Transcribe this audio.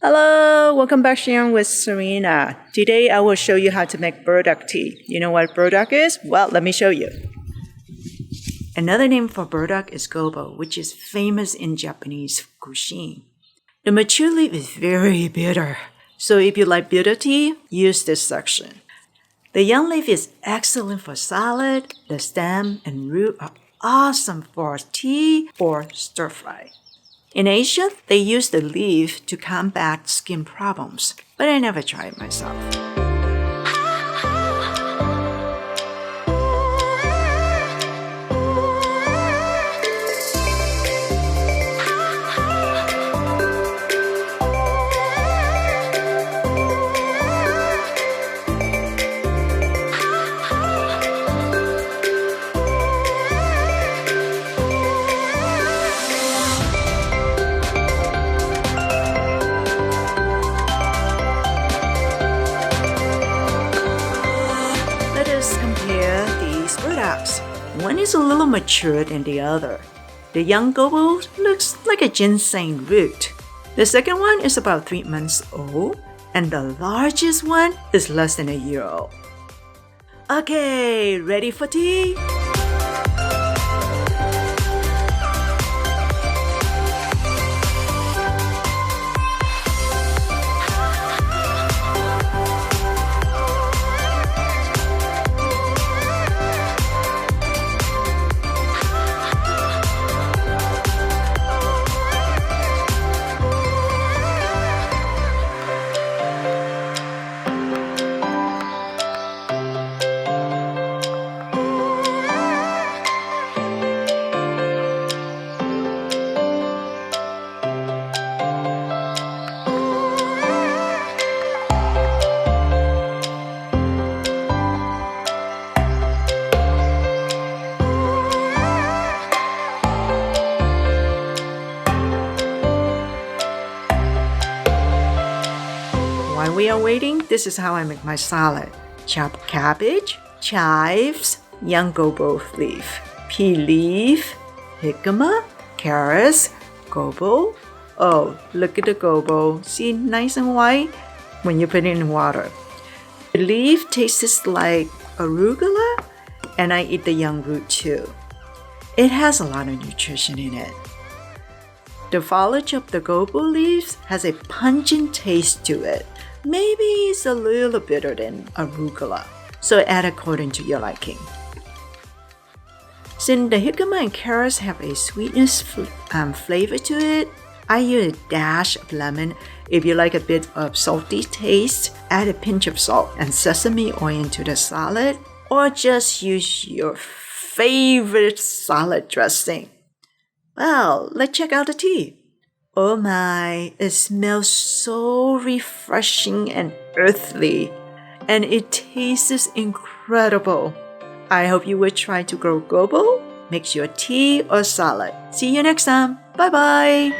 Hello, welcome back Sharon with Serena. Today I will show you how to make burdock tea. You know what burdock is? Well, let me show you. Another name for burdock is Gobo, which is famous in Japanese cuisine. The mature leaf is very bitter, so if you like bitter tea, use this section. The young leaf is excellent for salad. The stem and root are awesome for tea or stir fry. In Asia, they use the leaf to combat skin problems, but I never tried it myself. Compare these burdocks. One is a little mature than the other. The young gobo looks like a ginseng root. The second one is about 3 months old, and the largest one is less than a year old. Okay, ready for tea? While we are waiting, this is how I make my salad. Chop cabbage, chives, young gobo leaf, pea leaf, jicama, carrots, gobo. Oh, look at the gobo. See, nice and white when you put it in water. The leaf tastes like arugula, and I eat the young root too. It has a lot of nutrition in it. The foliage of the gobo leaves has a pungent taste to it. Maybe it's a little bitter than arugula, so add according to your liking. Since the jicama and carrots have a sweetness flavor to it, I use a dash of lemon. If you like a bit of salty taste, add a pinch of salt and sesame oil into the salad, or just use your favorite salad dressing. Well, let's check out the tea. Oh my, it smells so refreshing and earthly, and it tastes incredible. I hope you will try to grow gobo, mix your tea or salad. See you next time. Bye-bye.